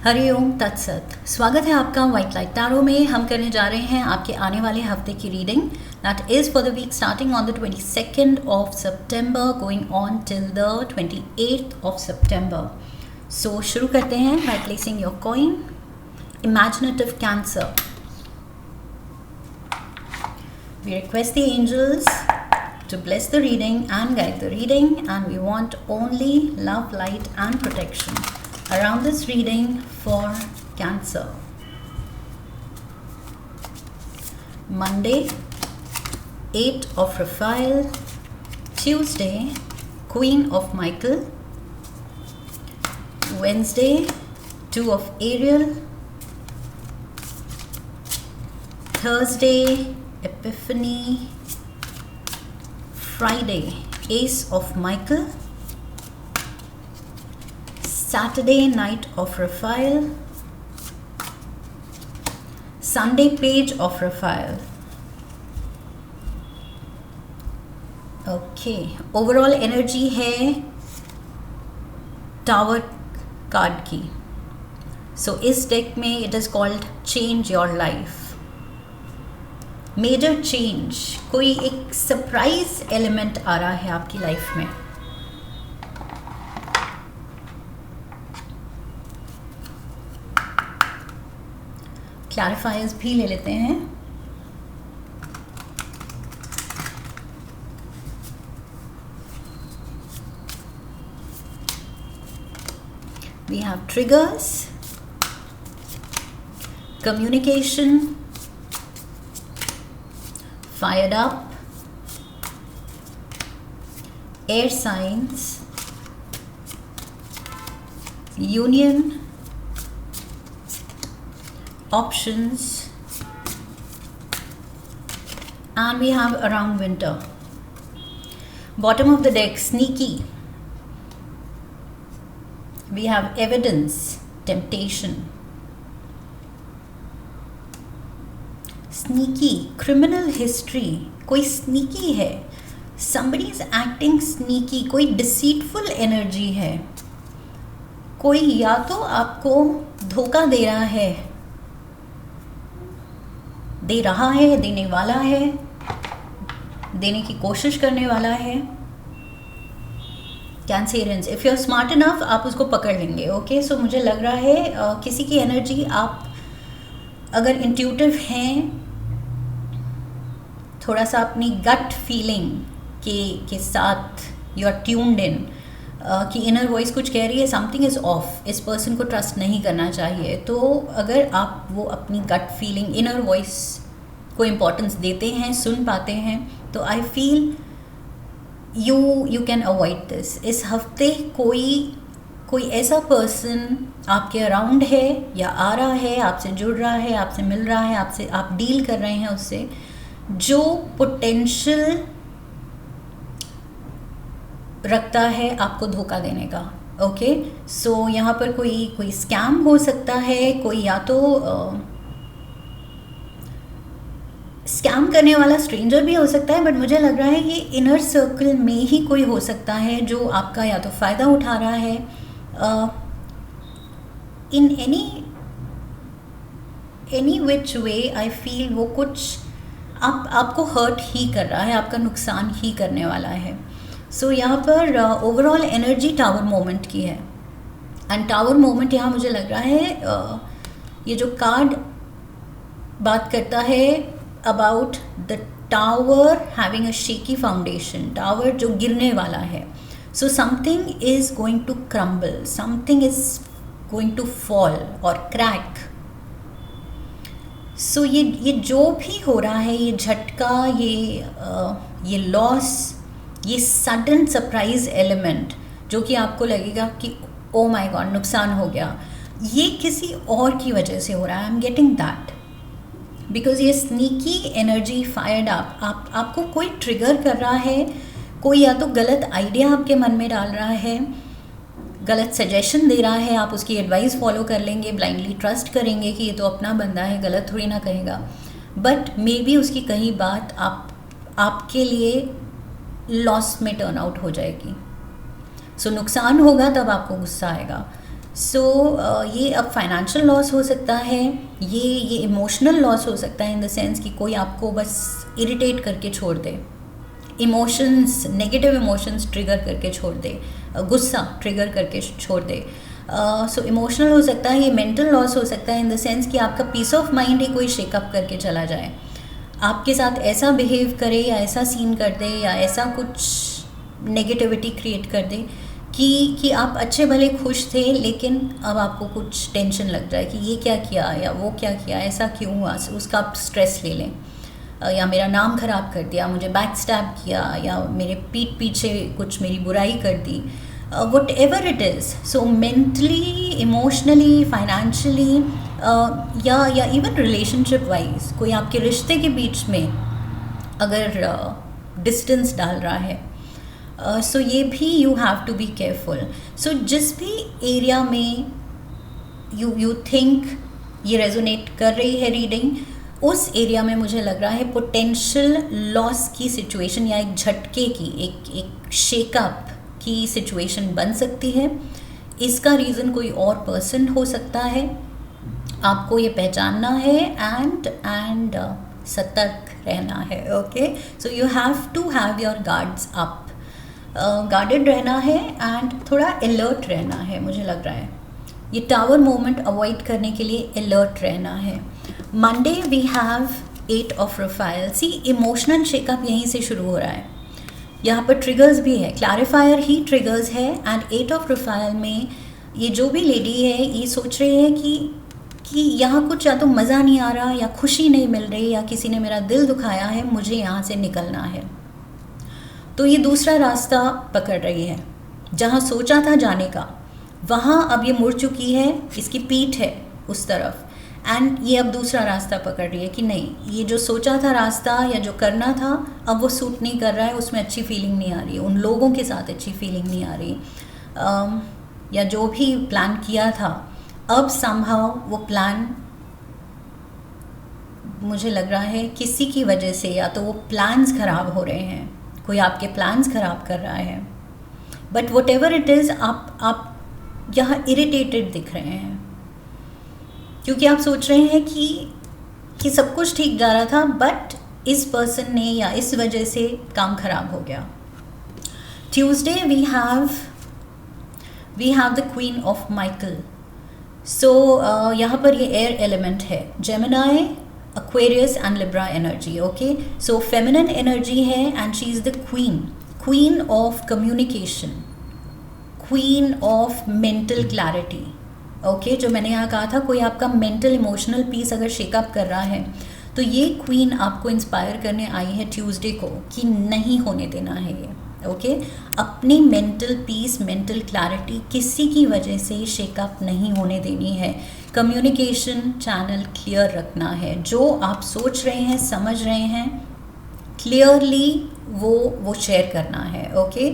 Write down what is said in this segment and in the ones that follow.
हरिओम तत्सत। स्वागत है आपका व्हाइट लाइट टैरो में। हम करने जा रहे हैं आपके आने वाले हफ्ते की रीडिंग। That is for the week starting on the 22nd of September going on till the 28th of September. So शुरू करते हैं by placing your coin. Imaginative Cancer, we request the angels to bless the reading and guide the reading, and we want only love, light and protection around this reading for Cancer. Monday, 8 of Raphael. Tuesday, Queen of Michael. Wednesday, 2 of Ariel. Thursday, Epiphany. Friday, Ace of Michael. Saturday, Knight of Raphael. Sunday, Page of Raphael. Okay, overall energy है tower card की। So इस deck में it is called change your life. Major change, कोई एक surprise element आ रहा है आपकी life में। क्लैरिफायर्स भी ले लेते हैं। We have triggers, communication, fired up, air signs, union, options, and we have around winter. Bottom of the deck, sneaky. We have evidence, temptation. Sneaky, criminal history. कोई sneaky है, somebody is acting sneaky. कोई deceitful energy है, कोई या तो आपको धोखा दे रहा है, दे रहा है, देने वाला है, देने की कोशिश करने वाला है। Cancerians, if you are smart enough आप उसको पकड़ लेंगे। ओके, सो मुझे लग रहा है किसी की एनर्जी, आप अगर इंट्यूटिव हैं, थोड़ा सा अपनी गट फीलिंग के साथ यू आर ट्यून्ड इन, कि इनर वॉइस कुछ कह रही है समथिंग इज़ ऑफ, इस पर्सन को ट्रस्ट नहीं करना चाहिए। तो अगर आप वो अपनी गट फीलिंग, इनर वॉइस को इम्पोर्टेंस देते हैं, सुन पाते हैं, तो आई feel you can avoid this. इस हफ्ते कोई ऐसा पर्सन आपके अराउंड है या आ रहा है, आपसे जुड़ रहा है, आपसे मिल रहा है, आप डील कर रहे हैं उससे, जो पोटेंशियल रखता है आपको धोखा देने का। ओके, सो यहाँ पर कोई स्कैम हो सकता है, कोई या तो स्कैम करने वाला स्ट्रेंजर भी हो सकता है, बट मुझे लग रहा है ये इनर सर्कल में ही कोई हो सकता है जो आपका या तो फ़ायदा उठा रहा है in any which way. I feel वो कुछ आपको हर्ट ही कर रहा है, आपका नुकसान ही करने वाला है। सो यहाँ पर ओवरऑल एनर्जी टावर मोमेंट की है, एंड टावर मोमेंट यहाँ मुझे लग रहा है ये जो कार्ड बात करता है about the tower having a shaky foundation, tower जो गिरने वाला है। So something is going to crumble, something is going to fall और क्रैक। सो ये जो भी हो रहा है, ये झटका, ये लॉस, ये सडन सरप्राइज एलिमेंट जो कि आपको लगेगा कि ओ माय गॉड नुकसान हो गया, ये किसी और की वजह से हो रहा है। I am getting that because ये स्नीकी एनर्जी फायर्ड अप, आपको कोई ट्रिगर कर रहा है, कोई या तो गलत आइडिया आपके मन में डाल रहा है, गलत सजेशन दे रहा है, आप उसकी एडवाइस फॉलो कर लेंगे, ब्लाइंडली ट्रस्ट करेंगे कि ये तो अपना बंदा है, गलत थोड़ी ना कहेगा, बट मे बी उसकी कही बात आपके लिए लॉस में टर्न आउट हो जाएगी। सो नुकसान होगा तब आपको गुस्सा आएगा। सो ये अब फाइनेंशियल लॉस हो सकता है, ये इमोशनल लॉस हो सकता है इन द सेंस कि कोई आपको बस इरिटेट करके छोड़ दे, इमोशंस, नेगेटिव इमोशंस ट्रिगर करके छोड़ दे, गुस्सा ट्रिगर करके छोड़ दे। सो इमोशनल हो सकता है, ये मेंटल लॉस हो सकता है इन द सेंस कि आपका पीस ऑफ माइंड ही कोई शेकअप करके चला जाए, आपके साथ ऐसा बिहेव करे या ऐसा सीन कर दे या ऐसा कुछ नेगेटिविटी क्रिएट कर दे कि आप अच्छे भले खुश थे लेकिन अब आपको कुछ टेंशन लग जाए कि ये क्या किया या वो क्या किया, ऐसा क्यों हुआ, उसका आप स्ट्रेस ले लें, या मेरा नाम ख़राब कर दिया, मुझे बैक स्टैब किया, या मेरे पीठ पीछे कुछ मेरी बुराई कर दी, whatever it is. So mentally, emotionally, financially, या इवन रिलेशनशिप वाइज कोई आपके रिश्ते के बीच में अगर डिस्टेंस डाल रहा है, सो ये भी you have to be careful. So जिस भी एरिया में यू थिंक ये रेजोनेट कर रही है रीडिंग, उस एरिया में मुझे लग रहा है पोटेंशियल लॉस की सिचुएशन या एक झटके की, एक शेकअप की सिचुएशन बन सकती है। इसका रीज़न कोई और पर्सन हो सकता है, आपको ये पहचानना है एंड सतर्क रहना है। Okay, so you have to have your guards up, guarded रहना है एंड थोड़ा अलर्ट रहना है। मुझे लग रहा है ये टावर मोमेंट अवॉइड करने के लिए अलर्ट रहना है। Monday we have 8 of Raphael. See, emotional shakeup यहीं से शुरू हो रहा है, यहाँ पर ट्रिगर्स भी है, क्लैरिफायर ही ट्रिगर्स है। एंड 8 ऑफ रफायल में ये जो भी लेडी है ये सोच रही है कि यहाँ कुछ या तो मज़ा नहीं आ रहा या खुशी नहीं मिल रही या किसी ने मेरा दिल दुखाया है, मुझे यहाँ से निकलना है। तो ये दूसरा रास्ता पकड़ रही है, जहाँ सोचा था जाने का वहाँ अब ये मुड़ चुकी है, इसकी पीठ है उस तरफ, एंड ये अब दूसरा रास्ता पकड़ रही है कि नहीं, ये जो सोचा था रास्ता या जो करना था अब वो सूट नहीं कर रहा है, उसमें अच्छी फीलिंग नहीं आ रही है, उन लोगों के साथ अच्छी फीलिंग नहीं आ रही, या जो भी प्लान किया था अब समहाउ वो प्लान मुझे लग रहा है किसी की वजह से, या तो वो प्लान्स ख़राब हो रहे हैं, कोई आपके प्लान्स ख़राब कर रहा है, but what ever it is आप यहाँ इरिटेटेड दिख रहे हैं क्योंकि आप सोच रहे हैं कि सब कुछ ठीक जा रहा था बट इस पर्सन ने या इस वजह से काम ख़राब हो गया। Tuesday we have the queen of Michael. So यहाँ पर ये एयर एलिमेंट है, Gemini, Aquarius and Libra energy. Okay, so feminine energy है and she is the queen of communication, queen of mental clarity. Okay, जो मैंने यहाँ कहा था कोई आपका मेंटल इमोशनल पीस अगर शेकअप कर रहा है तो ये क्वीन आपको इंस्पायर करने आई है ट्यूसडे को कि नहीं होने देना है ये। ओके, अपनी मेंटल पीस, मेंटल क्लैरिटी किसी की वजह से शेकअप नहीं होने देनी है। कम्युनिकेशन चैनल क्लियर रखना है, जो आप सोच रहे हैं, समझ रहे हैं, क्लियरली वो शेयर करना है। ओके,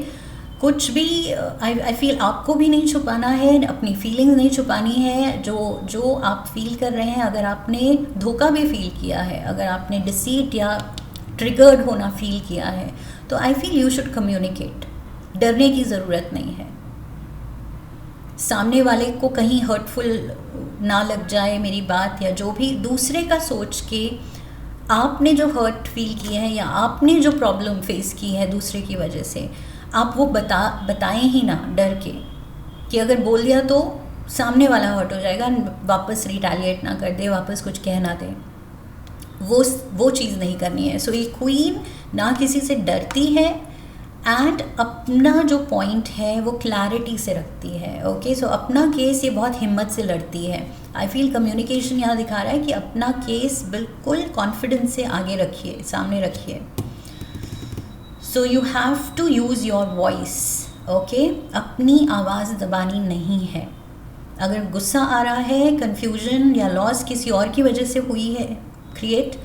कुछ भी आई फील आपको भी नहीं छुपाना है, अपनी फीलिंग्स नहीं छुपानी है, जो आप फील कर रहे हैं। अगर आपने धोखा भी फील किया है, अगर आपने डिसीट या ट्रिगर्ड होना फील किया है तो आई फील यू शुड कम्युनिकेट। डरने की ज़रूरत नहीं है, सामने वाले को कहीं हर्टफुल ना लग जाए मेरी बात, या जो भी दूसरे का सोच के आपने जो हर्ट फील किया है या आपने जो प्रॉब्लम फेस की है दूसरे की वजह से, आप वो बताएं ही ना डर के, कि अगर बोल दिया तो सामने वाला हर्ट हो जाएगा, वापस रिटेलिएट ना कर दे, वापस कुछ कह ना दे, वो चीज़ नहीं करनी है। सो ये क्वीन ना किसी से डरती है एंड अपना जो पॉइंट है वो क्लैरिटी से रखती है। ओके, सो अपना केस ये बहुत हिम्मत से लड़ती है। आई फील कम्युनिकेशन यहाँ दिखा रहा है कि अपना केस बिल्कुल कॉन्फिडेंस से आगे रखिए, सामने रखिए। So you have to use your voice. Okay, अपनी आवाज़ दबानी नहीं है। अगर गुस्सा आ रहा है, कन्फ्यूजन या लॉस किसी और की वजह से हुई है क्रिएट,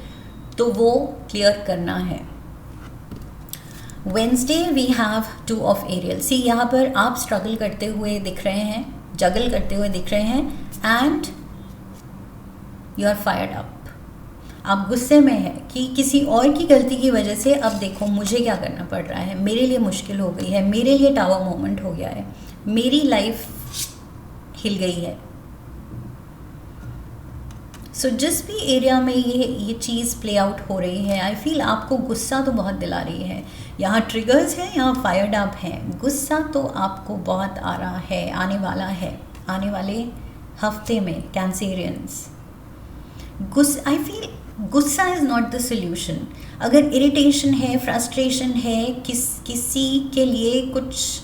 तो वो क्लियर करना है। Wednesday we have 2 of Ariel. See, यहाँ पर आप स्ट्रगल करते हुए दिख रहे हैं, जगल करते हुए दिख रहे हैं and you are fired up. आप गुस्से में हैं कि किसी और की गलती की वजह से अब देखो मुझे क्या करना पड़ रहा है, मेरे लिए मुश्किल हो गई है, मेरे लिए टावर मोमेंट हो गया है, मेरी लाइफ हिल गई है। सो जिस भी एरिया में ये चीज़ प्ले आउट हो रही है, आई फील आपको गुस्सा तो बहुत दिला रही है। यहाँ ट्रिगर्स है, यहाँ फायर्ड अप है, गुस्सा तो आपको बहुत आ रहा है, आने वाला है, आने वाले हफ्ते में कैंसेरियंस। आई फील गुस्सा इज़ नॉट द सोल्यूशन। अगर इरिटेशन है, फ्रस्ट्रेशन है, किसी के लिए कुछ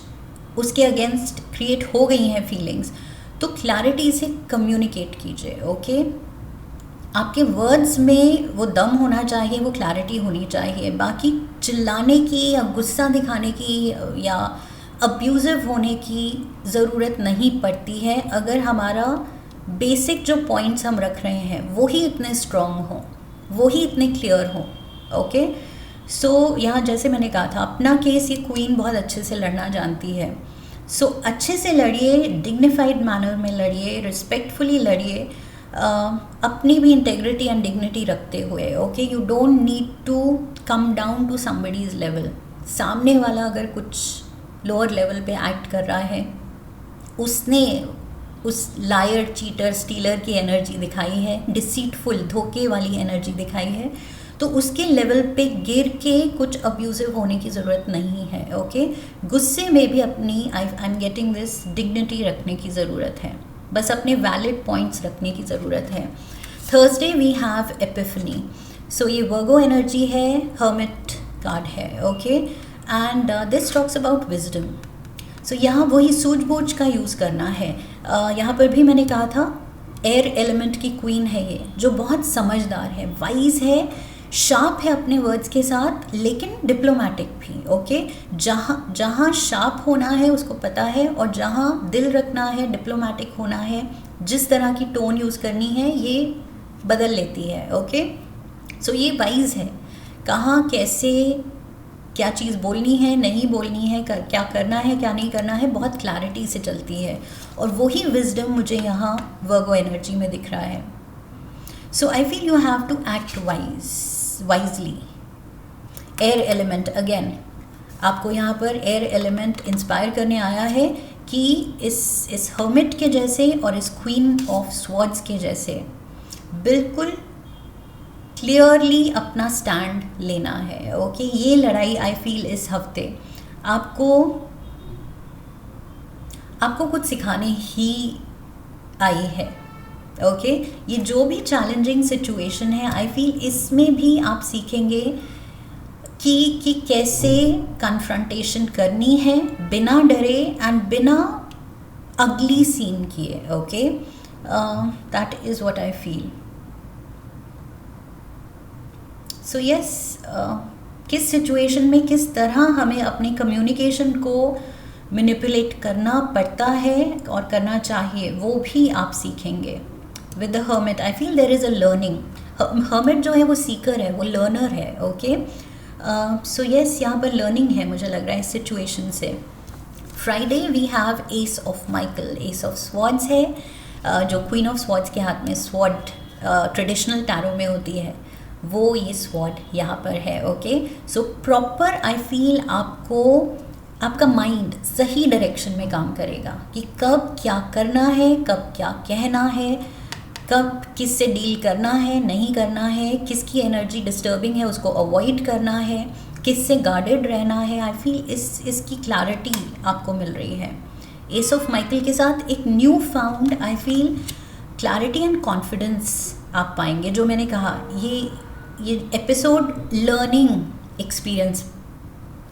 उसके अगेंस्ट क्रिएट हो गई हैं फीलिंग्स, तो क्लैरिटी से कम्युनिकेट कीजिए। ओके, आपके वर्ड्स में वो दम होना चाहिए, वो क्लैरिटी होनी चाहिए। बाकी चिल्लाने की या गुस्सा दिखाने की या अब्यूज़िव होने की ज़रूरत नहीं पड़ती है, अगर हमारा बेसिक जो पॉइंट्स हम रख रहे हैं वो ही इतने स्ट्रॉन्ग हों, वो ही इतने क्लियर हों। ओके, सो यहाँ जैसे मैंने कहा था, अपना केस ये क्वीन बहुत अच्छे से लड़ना जानती है। सो अच्छे से लड़िए, डिग्निफाइड मैनर में लड़िए, रिस्पेक्टफुली लड़िए, अपनी भी इंटेग्रिटी एंड डिग्निटी रखते हुए। Okay, you don't need to come down to somebody's level. सामने वाला अगर कुछ लोअर लेवल पे एक्ट कर रहा है, उसने उस लायर, चीटर, स्टीलर की एनर्जी दिखाई है, डिसीटफुल, धोखे वाली एनर्जी दिखाई है, तो उसके लेवल पे गिर के कुछ अब्यूज़िव होने की ज़रूरत नहीं है। ओके, गुस्से में भी अपनी I am getting this dignity रखने की ज़रूरत है, बस अपने वैलिड पॉइंट्स रखने की ज़रूरत है। Thursday we have Epiphany. So ये वर्गो एनर्जी है, हर्मिट कार्ड है। Okay, and this talks about wisdom. So यहाँ वही सूझबूझ का यूज़ करना है। यहाँ पर भी मैंने कहा था एयर एलिमेंट की क्वीन है ये, जो बहुत समझदार है, वाइज है, शार्प है अपने वर्ड्स के साथ, लेकिन डिप्लोमेटिक भी। ओके, जहाँ शार्प होना है उसको पता है, और जहाँ दिल रखना है, डिप्लोमेटिक होना है, जिस तरह की टोन यूज़ करनी है ये बदल लेती है। ओके, सो ये वाइज है, कहाँ कैसे क्या चीज़ बोलनी है, नहीं बोलनी है, क्या करना है, क्या नहीं करना है, बहुत क्लैरिटी से चलती है, और वही विजडम मुझे यहाँ वर्गो एनर्जी में दिख रहा है। So I feel you have to act wisely. Air element, again आपको यहाँ पर एयर एलिमेंट इंस्पायर करने आया है कि इस हर्मिट के जैसे और इस क्वीन ऑफ स्वॉर्ड्स के जैसे बिल्कुल क्लियरली अपना स्टैंड लेना है। ओके, ये लड़ाई आई फील इस हफ्ते आपको कुछ सिखाने ही आई है। ओके, ये जो भी चैलेंजिंग सिचुएशन है, आई फील इसमें भी आप सीखेंगे कि कैसे कन्फ्रंटेशन करनी है बिना डरे एंड बिना अगली सीन किए। Okay, that is what I feel. So yes, किस सिचुएशन में किस तरह हमें अपने कम्युनिकेशन को मैनिपुलेट करना पड़ता है और करना चाहिए, वो भी आप सीखेंगे with the hermit. I feel there is a learning. Hermit जो है वो सीकर है, वो लर्नर है। ओके, सो यस, यहाँ पर लर्निंग है मुझे लग रहा है इस सिचुएशन से। Friday we have ace of Michael. Ace of swords है, जो क्वीन ऑफ स्वॉर्ड्स के हाथ में स्वॉर्ड ट्रेडिशनल टैरो में होती है, वो ये स्वॉर्ड यहाँ पर है। Okay, so proper I feel आपका माइंड सही डायरेक्शन में काम करेगा कि कब क्या करना है, कब क्या कहना है, कब किससे डील करना है, नहीं करना है, किसकी एनर्जी डिस्टर्बिंग है उसको अवॉइड करना है, किससे गार्डेड रहना है। आई फील इसकी क्लैरिटी आपको मिल रही है। एस ऑफ माइकल के साथ एक new found I feel clarity and confidence आप पाएंगे। जो मैंने कहा, ये एपिसोड लर्निंग एक्सपीरियंस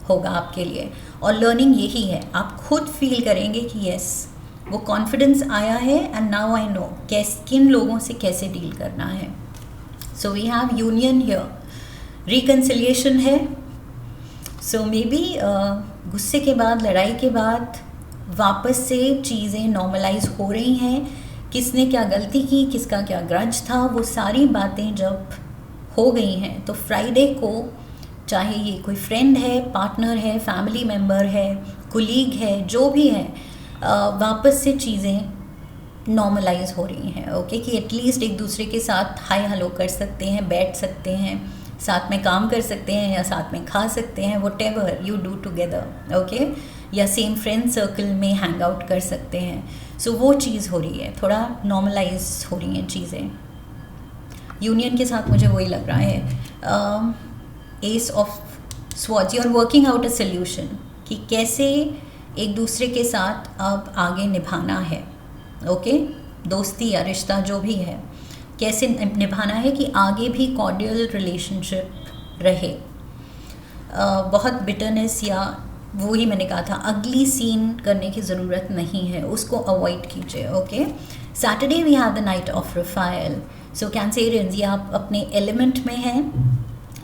होगा आपके लिए, और लर्निंग यही है, आप खुद फील करेंगे कि यस, वो कॉन्फिडेंस आया है एंड नाउ आई नो किन लोगों से कैसे डील करना है। So we have union here, reconciliation है। सो मे बी गुस्से के बाद, लड़ाई के बाद वापस से चीज़ें नॉर्मलाइज हो रही हैं। किसने क्या गलती की, किसका क्या ग्रज था, वो सारी बातें जब हो गई हैं तो फ्राइडे को, चाहे ये कोई फ्रेंड है, पार्टनर है, फैमिली मेम्बर है, कुलीग है, जो भी है, वापस से चीज़ें नॉर्मलाइज हो रही हैं। ओके, कि एटलीस्ट एक दूसरे के साथ हाय हेलो कर सकते हैं, बैठ सकते हैं, साथ में काम कर सकते हैं या साथ में खा सकते हैं, whatever you do together. Okay, या सेम फ्रेंड सर्कल में हैंग आउट कर सकते हैं। सो वो चीज़ हो रही है, थोड़ा नॉर्मलाइज हो रही हैं चीज़ें। यूनियन के साथ मुझे वही लग रहा है, ace of swords, you are working out a solution कि कैसे एक दूसरे के साथ अब आगे निभाना है। ओके, दोस्ती या रिश्ता जो भी है कैसे निभाना है कि आगे भी कॉर्डियल रिलेशनशिप रहे। बहुत बिटरनेस या वो ही मैंने कहा था अगली सीन करने की ज़रूरत नहीं है, उसको अवॉइड कीजिए। Okay, Saturday we have the knight of Raphael. So Cancerians, ये आप अपने एलिमेंट में हैं,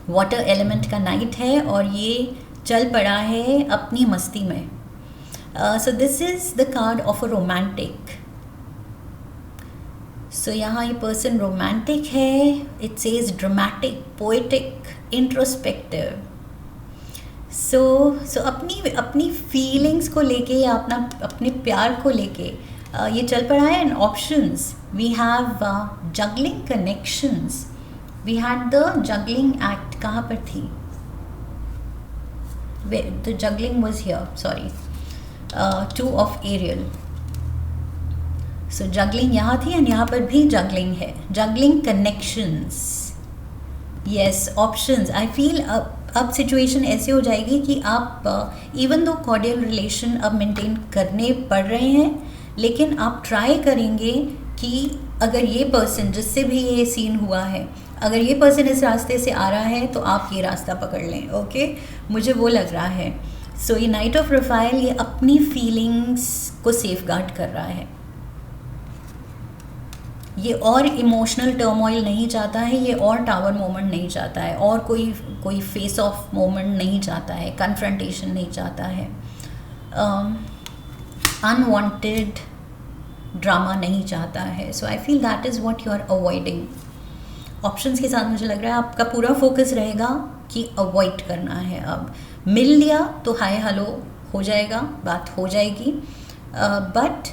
वाटर एलिमेंट का नाइट है और ये चल पड़ा है अपनी मस्ती में। So this is the card of a romantic. So यहाँ ये पर्सन रोमांटिक है, it says dramatic, poetic, introspective. So अपनी फीलिंग्स को लेके या अपने प्यार को लेके ये चल पड़ा है। And options we have juggling connections, we had the juggling act, कहाँ पर थी? The juggling was here, sorry, 2 of Ariel. So juggling यहाँ थी एंड यहाँ पर भी जगलिंग है, juggling connections. Yes, options. I feel अब सिचुएशन ऐसे हो जाएगी कि आप इवन दो कॉर्डियल रिलेशन अब मेंटेन करने पड़ रहे हैं, लेकिन आप ट्राई करेंगे कि अगर ये पर्सन जिससे भी ये सीन हुआ है, अगर ये पर्सन इस रास्ते से आ रहा है तो आप ये रास्ता पकड़ लें। ओके, मुझे वो लग रहा है। सो ये नाइट ऑफ रफाइल ये अपनी फीलिंग्स को सेफगार्ड कर रहा है, ये और इमोशनल टर्मोइल नहीं चाहता है, ये और टावर मोमेंट नहीं चाहता है, और कोई फेस ऑफ मोमेंट नहीं चाहता है, कन्फ्रंटेशन नहीं चाहता है, अनवांटेड ड्रामा नहीं चाहता है। So I feel that is what you are avoiding. Options के साथ मुझे लग रहा है आपका पूरा फोकस रहेगा कि अवॉइड करना है। अब मिल लिया तो हाय हेलो हो जाएगा, बात हो जाएगी, बट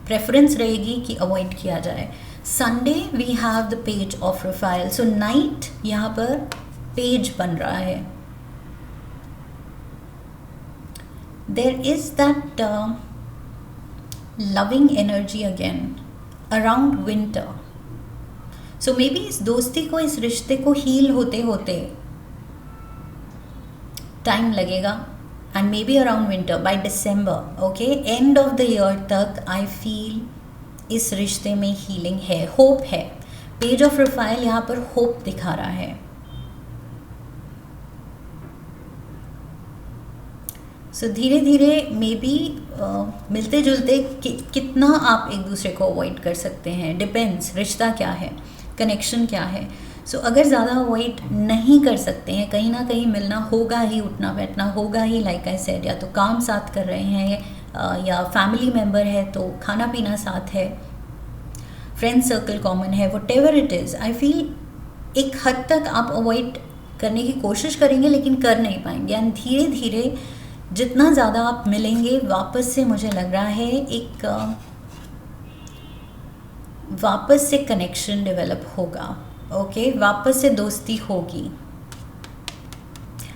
प्रेफरेंस रहेगी कि अवॉइड किया जाए। Sunday we have the page of Raphael. So knight यहाँ पर पेज बन रहा है। There is that loving energy again around winter. So maybe इस दोस्ती को, इस रिश्ते को हील होते होते टाइम लगेगा, and maybe around winter, by December. Okay, end of the year तक आई फील इस रिश्ते में हीलिंग है, होप है। पेज ऑफ रफाइल यहाँ पर होप दिखा रहा है। सो धीरे धीरे मे बी मिलते जुलते कितना आप एक दूसरे को अवॉइड कर सकते हैं, डिपेंड्स रिश्ता क्या है, कनेक्शन क्या है। सो अगर ज़्यादा अवॉइड नहीं कर सकते हैं, कहीं ना कहीं मिलना होगा ही, उठना बैठना होगा ही, लाइक आई सेड, या तो काम साथ कर रहे हैं या फैमिली मेम्बर है तो खाना पीना साथ है, फ्रेंड सर्कल कॉमन है, whatever it is. I feel एक हद तक आप अवॉइड करने की कोशिश करेंगे लेकिन कर नहीं पाएंगे, एंड धीरे धीरे जितना ज़्यादा आप मिलेंगे वापस से, मुझे लग रहा है एक वापस से कनेक्शन डेवलप होगा। ओके, वापस से दोस्ती होगी,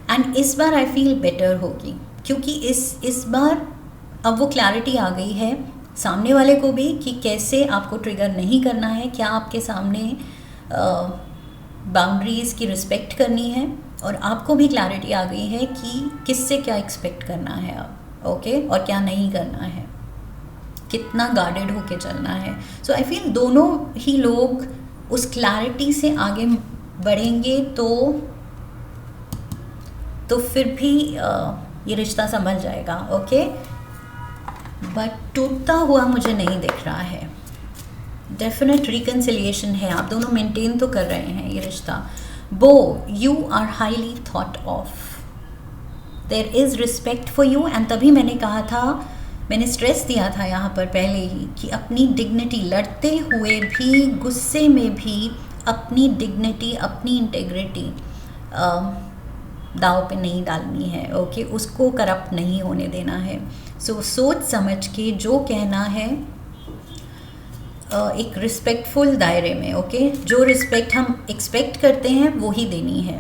एंड इस बार आई फील बेटर होगी, क्योंकि इस बार अब वो क्लैरिटी आ गई है सामने वाले को भी कि कैसे आपको ट्रिगर नहीं करना है, क्या आपके सामने बाउंड्रीज़ की रिस्पेक्ट करनी है, और आपको भी क्लैरिटी आ गई है कि किससे क्या एक्सपेक्ट करना है अब। ओके, और क्या नहीं करना है, कितना गार्डेड होके चलना है। सो आई फील दोनों ही लोग उस क्लैरिटी से आगे बढ़ेंगे तो फिर भी ये रिश्ता संभल जाएगा। ओके, बट टूटता हुआ मुझे नहीं दिख रहा है। डेफिनेट रिकन्सिलिएशन है, आप दोनों मेंटेन तो कर रहे हैं ये रिश्ता। बो, you are highly thought of, there is respect for you, and तभी मैंने कहा था, मैंने स्ट्रेस दिया था यहाँ पर पहले ही कि अपनी डिग्निटी, लड़ते हुए भी, गुस्से में भी अपनी डिग्निटी, अपनी इंटेग्रिटी दाव पे नहीं डालनी है। ओके, उसको करप्ट नहीं होने देना है। सो सोच समझ के जो कहना है एक रिस्पेक्टफुल दायरे में। ओके, जो रिस्पेक्ट हम एक्सपेक्ट करते हैं वो ही देनी है।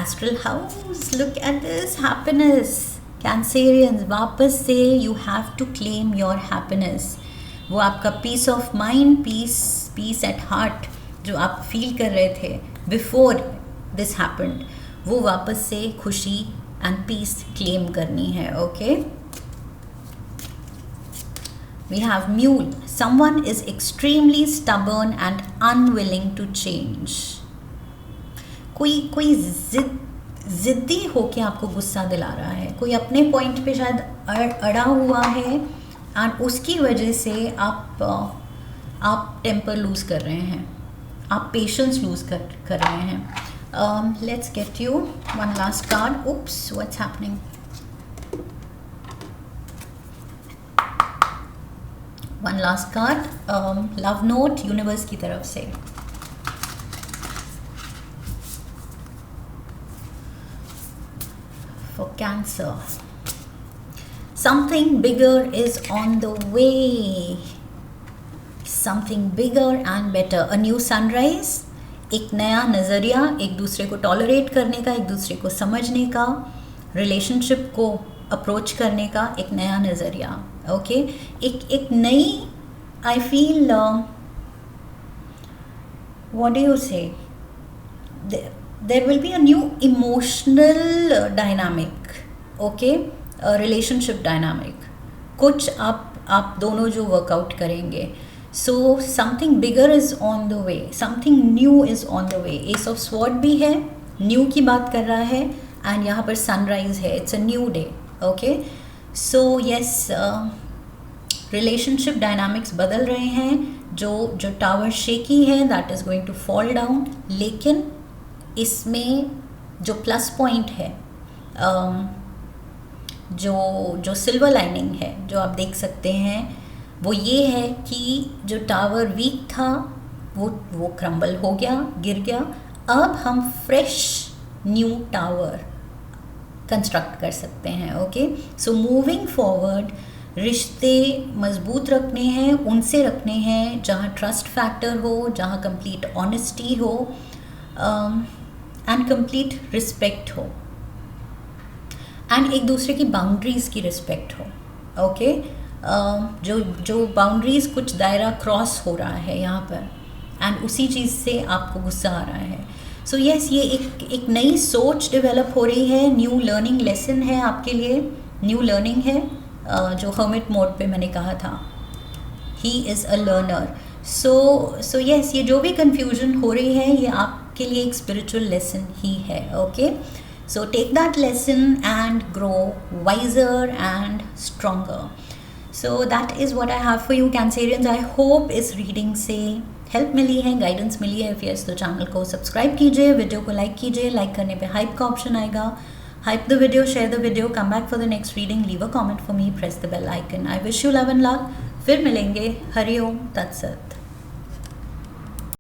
Astral house, look at this happiness, Cancerians, वापस से you have to claim your happiness. वो आपका peace of mind, peace at heart जो आप फील कर रहे थे बिफोर दिस हैपेंड, वो वापस से खुशी एंड पीस क्लेम करनी है। Okay, we have mule, someone is extremely stubborn and unwilling to change. कोई जिद्दी होके आपको गुस्सा दिला रहा है, कोई अपने पॉइंट पे शायद अड़ा हुआ है एंड उसकी वजह से आप टेम्पर लूज़ कर रहे हैं, आप पेशेंस लूज़ कर रहे हैं। Let's get you one last card. Oops, what's happening? One last card, love note universe की तरफ से। For Cancer, something bigger is on the way, something bigger and better, a new sunrise, एक नया नज़रिया, एक दूसरे को टॉलरेट करने का, एक दूसरे को समझने का, रिलेशनशिप को अप्रोच करने का एक नया नज़रिया। ओके, एक नई, I feel, what do you से, there will be a new emotional dynamic, okay, relationship dynamic, कुछ आप दोनों जो वर्कआउट करेंगे। so something bigger is on the way, something new is on the way। ace of sword भी है, new की बात कर रहा है, and यहाँ पर sunrise है, it's a new day। okay, so yes, relationship dynamics बदल रहे हैं। जो टावर शेकी है that is going to fall down, लेकिन इसमें जो प्लस पॉइंट है, जो सिल्वर लाइनिंग है जो आप देख सकते हैं, वो ये है कि जो टावर वीक था वो क्रम्बल हो गया, गिर गया। अब हम फ्रेश न्यू टावर कंस्ट्रक्ट कर सकते हैं। ओके, सो मूविंग फॉरवर्ड, रिश्ते मजबूत रखने हैं, उनसे रखने हैं जहाँ ट्रस्ट फैक्टर हो, जहाँ कंप्लीट ऑनेस्टी हो एंड कंप्लीट रिस्पेक्ट हो, एंड एक दूसरे की बाउंड्रीज़ की रिस्पेक्ट हो। ओके, जो बाउंड्रीज़ कुछ दायरा क्रॉस हो रहा है यहाँ पर, एंड उसी चीज़ से आपको गुस्सा आ रहा है। सो यस, ये एक नई सोच डेवलप हो रही है, न्यू लर्निंग लेसन है आपके लिए, न्यू लर्निंग है। जो हर्मिट मोड पे मैंने कहा था, he is a learner. So yes, ये जो भी कन्फ्यूजन हो रही है ये आपके लिए एक स्पिरिचुअल लेसन ही है। Okay, so take that lesson and grow wiser and stronger. So that is what I have for you Cancerians. I hope इस रीडिंग से हेल्प मिली है, गाइडेंस मिली है। इफ़ यस, तो चैनल को सब्सक्राइब कीजिए, वीडियो को लाइक कीजिए, लाइक करने पे हाइप का ऑप्शन आएगा। Hype the video, share the video, come back for the next reading, leave a comment for me, press the bell icon. I wish you love and luck. फिर मिलेंगे। हरि ओम तत्सत।